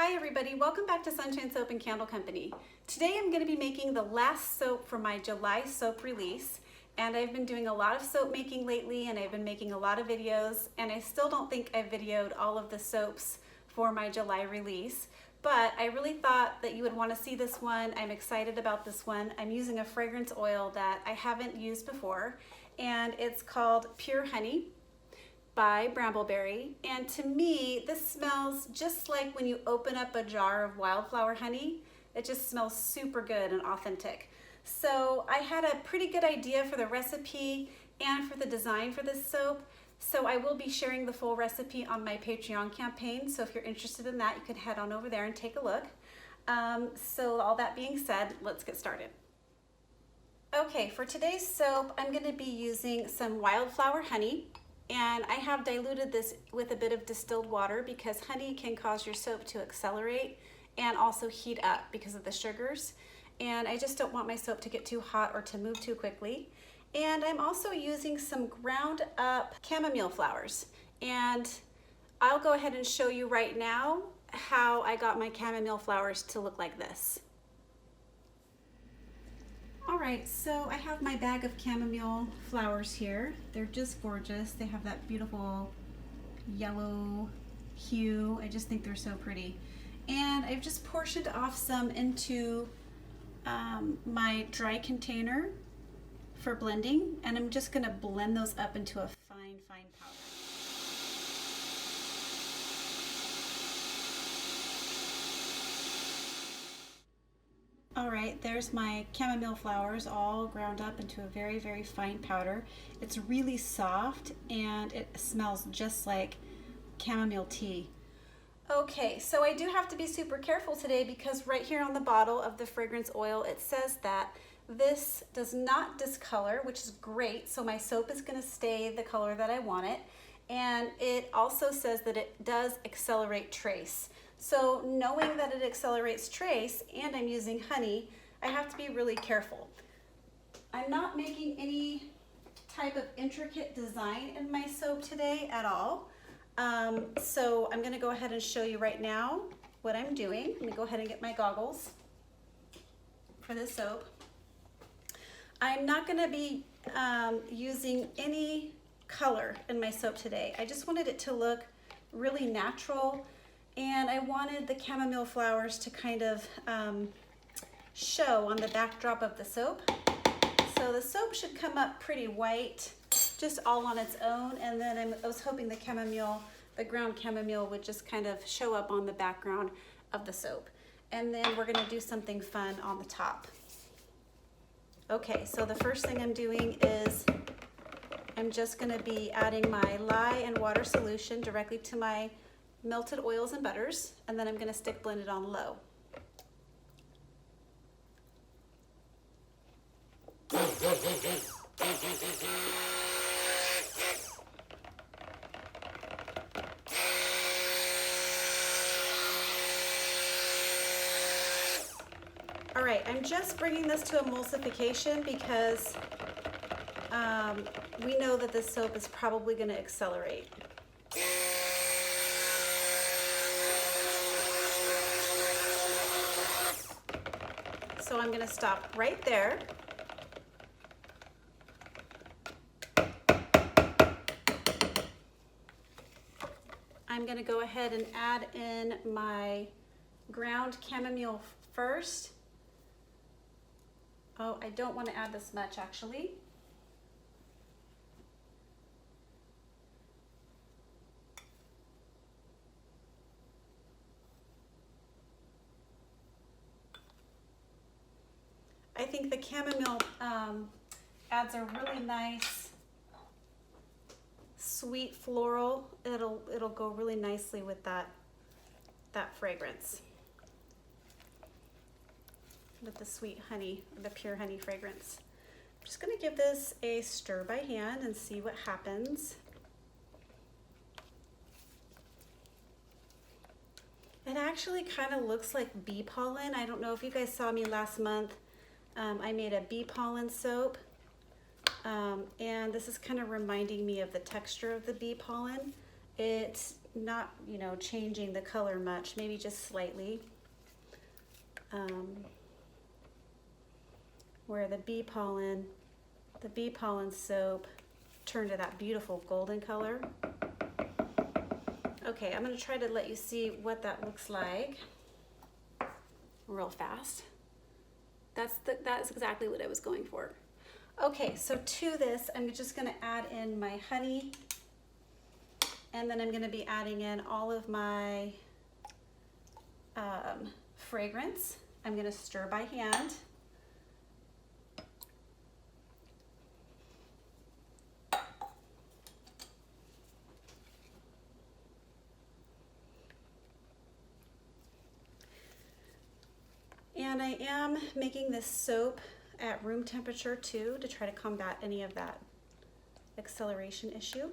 Hi everybody, welcome back to Sunshine Soap and Candle Company. Today I'm going to be making the last soap for my July soap release, and I've been doing a lot of soap making lately and I've been making a lot of videos, and I still don't think I've videoed all of the soaps for my July release, but I really thought that you would want to see this one. I'm excited about this one. I'm using a fragrance oil that I haven't used before, and it's called Pure Honey by Brambleberry, and to me this smells just like when you open up a jar of wildflower honey. It just smells super good and authentic. So I had a pretty good idea for the recipe and for the design for this soap, so I will be sharing the full recipe on my Patreon campaign, so if you're interested in that you can head on over there and take a look. So all that being said, let's get started. Okay, for today's soap I'm going to be using some wildflower honey. And I have diluted this with a bit of distilled water because honey can cause your soap to accelerate and also heat up because of the sugars. And I just don't want my soap to get too hot or to move too quickly. And I'm also using some ground up chamomile flowers. And I'll go ahead and show you right now how I got my chamomile flowers to look like this. Alright, so I have my bag of chamomile flowers here. They're just gorgeous. They have that beautiful yellow hue. I just think they're so pretty. And I've just portioned off some into my dry container for blending, and I'm just going to blend those up into a fine powder. Alright, there's my chamomile flowers all ground up into a very fine powder. It's really soft and it smells just like chamomile tea. Okay, so I do have to be super careful today because right here on the bottle of the fragrance oil it says that this does not discolor, which is great, so my soap is going to stay the color that I want it. And it also says that it does accelerate trace. So knowing that it accelerates trace and I'm using honey, I have to be really careful. I'm not making any type of intricate design in my soap today at all. So I'm going to go ahead and show you right now what I'm doing. Let me go ahead and get my goggles for this soap. I'm not going to be using any color in my soap today. I just wanted it to look really natural. And I wanted the chamomile flowers to kind of show on the backdrop of the soap. So the soap should come up pretty white, just all on its own. And then I was hoping the chamomile, the ground chamomile, would just kind of show up on the background of the soap. And then we're gonna do something fun on the top. Okay, so the first thing I'm doing is I'm just gonna be adding my lye and water solution directly to my melted oils and butters, and then I'm going to stick blend it on low. All right, I'm just bringing this to emulsification because we know that this soap is probably going to accelerate. So I'm going to stop right there. I'm going to go ahead and add in my ground chamomile first. Oh, I don't want to add this much actually. I think the chamomile adds a really nice sweet floral. It'll go really nicely with that fragrance, with the sweet honey, the pure honey fragrance. I'm just going to give this a stir by hand and see what happens. It actually kind of looks like bee pollen. I don't know if you guys saw me last month. I made a bee pollen soap, and this is kind of reminding me of the texture of the bee pollen. It's not, you know, changing the color much, maybe just slightly. Where the bee pollen soap turned to that beautiful golden color. Okay, I'm gonna try to let you see what that looks like real fast. That's exactly what I was going for. Okay, so to this, I'm just gonna add in my honey, and then I'm gonna be adding in all of my fragrance. I'm gonna stir by hand. And I am making this soap at room temperature too, to try to combat any of that acceleration issue.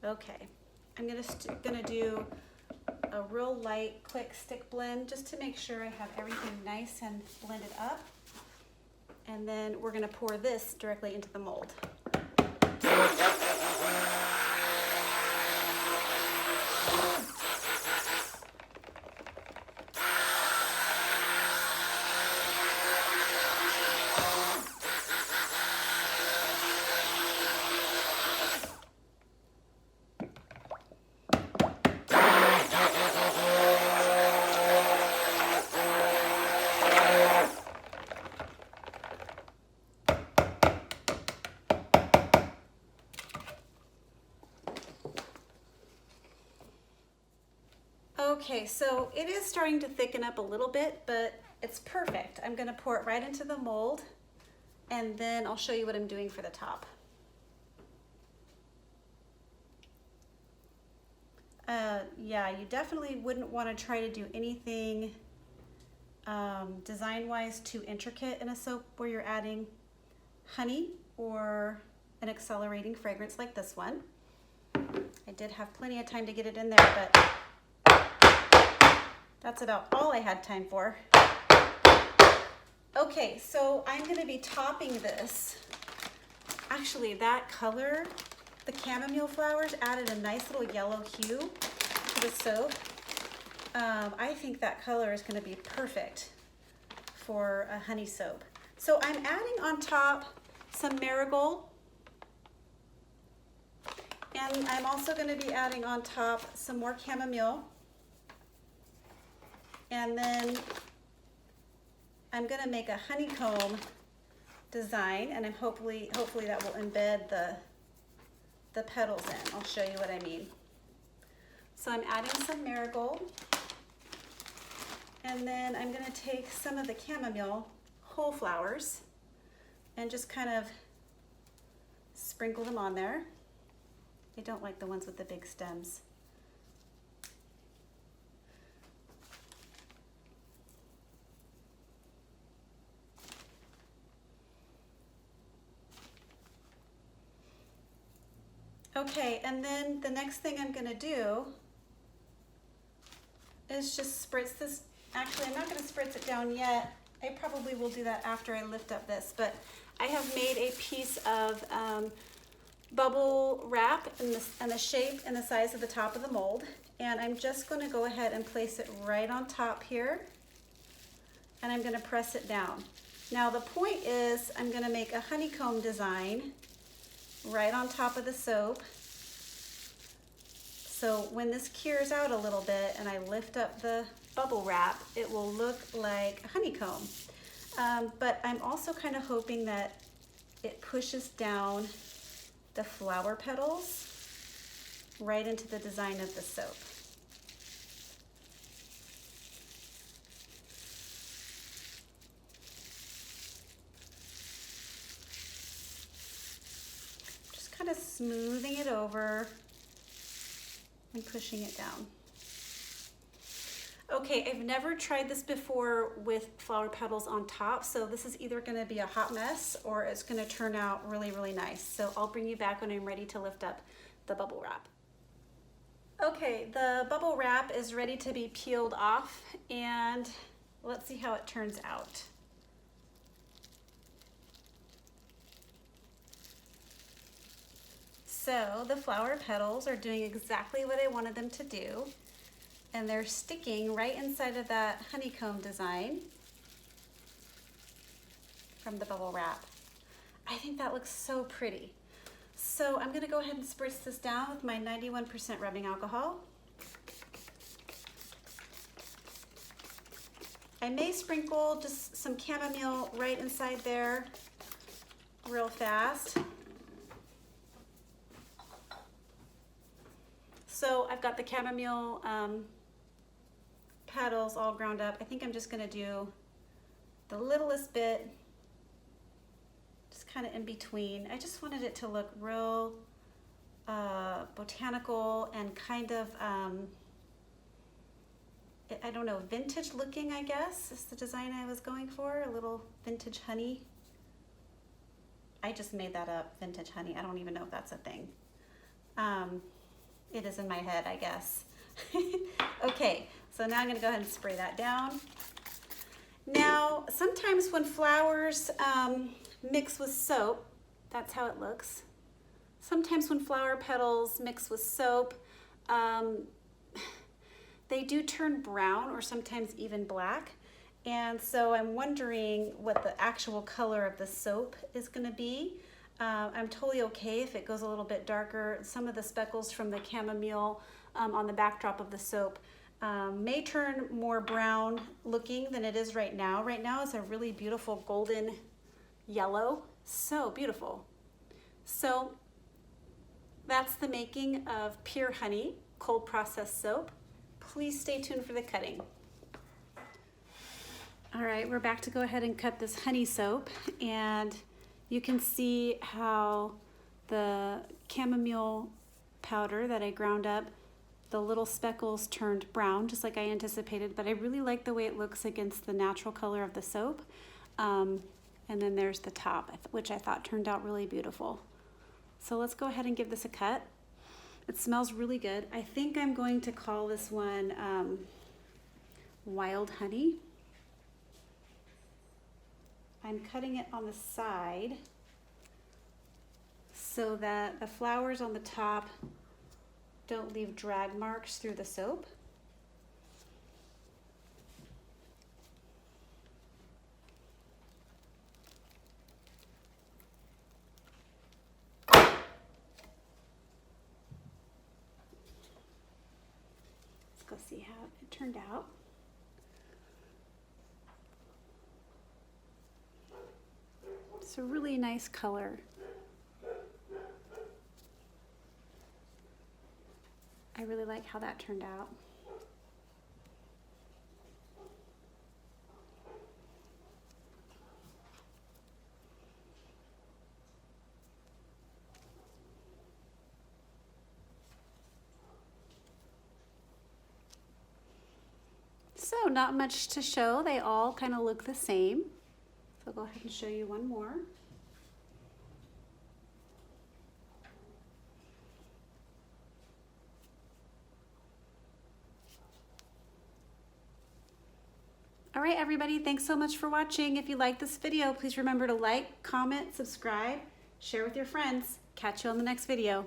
Okay, I'm gonna do a real light, quick stick blend just to make sure I have everything nice and blended up. And then we're gonna pour this directly into the mold. Okay, so it is starting to thicken up a little bit, but it's perfect. I'm gonna pour it right into the mold, and then I'll show you what I'm doing for the top. Yeah, you definitely wouldn't want to try to do anything design-wise too intricate in a soap where you're adding honey or an accelerating fragrance like this one. I did have plenty of time to get it in there, but that's about all I had time for. Okay, so I'm gonna be topping this. Actually, that color, the chamomile flowers, added a nice little yellow hue to the soap. I think that color is gonna be perfect for a honey soap. So I'm adding on top some marigold, and I'm also gonna be adding on top some more chamomile. And then I'm gonna make a honeycomb design, and hopefully that will embed the petals in. I'll show you what I mean. So I'm adding some marigold, and then I'm gonna take some of the chamomile whole flowers and just kind of sprinkle them on there. I don't like the ones with the big stems. Okay, and then the next thing I'm gonna do is just spritz this. Actually, I'm not gonna spritz it down yet. I probably will do that after I lift up this, but I have made a piece of bubble wrap in the shape and the size of the top of the mold, and I'm just gonna go ahead and place it right on top here, and I'm gonna press it down. Now the point is I'm gonna make a honeycomb design right on top of the soap. So when this cures out a little bit and I lift up the bubble wrap, it will look like a honeycomb. But I'm also kind of hoping that it pushes down the flower petals right into the design of the soap. Kind of smoothing it over and pushing it down. Okay, I've never tried this before with flower petals on top, so this is either going to be a hot mess or it's going to turn out really, really nice. So I'll bring you back when I'm ready to lift up the bubble wrap. Okay, the bubble wrap is ready to be peeled off, and let's see how it turns out. So the flower petals are doing exactly what I wanted them to do, and they're sticking right inside of that honeycomb design from the bubble wrap. I think that looks so pretty. So I'm gonna go ahead and spritz this down with my 91% rubbing alcohol. I may sprinkle just some chamomile right inside there real fast. So I've got the chamomile petals all ground up. I think I'm just gonna do the littlest bit, just kind of in between. I just wanted it to look real botanical and kind of, I don't know, vintage looking, I guess, is the design I was going for, a little vintage honey. I just made that up, vintage honey. I don't even know if that's a thing. It is in my head, I guess. Okay, so now I'm gonna go ahead and spray that down. Now, sometimes when flowers mix with soap, that's how it looks. Sometimes when flower petals mix with soap, they do turn brown or sometimes even black. And so I'm wondering what the actual color of the soap is gonna be. I'm totally okay if it goes a little bit darker. Some of the speckles from the chamomile on the backdrop of the soap may turn more brown looking than it is right now. Right now it's a really beautiful golden yellow, so beautiful. So that's the making of Pure Honey cold processed soap. Please stay tuned for the cutting. All right, we're back to go ahead and cut this honey soap, and you can see how the chamomile powder that I ground up, the little speckles turned brown, just like I anticipated, but I really like the way it looks against the natural color of the soap. And then there's the top, which I thought turned out really beautiful. So let's go ahead and give this a cut. It smells really good. I think I'm going to call this one Wild Honey. I'm cutting it on the side so that the flowers on the top don't leave drag marks through the soap. Let's go see how it turned out. It's a really nice color. I really like how that turned out. So not much to show. They all kind of look the same. So I'll go ahead and show you one more. All right, everybody, thanks so much for watching. If you like this video, please remember to like, comment, subscribe, share with your friends. Catch you on the next video.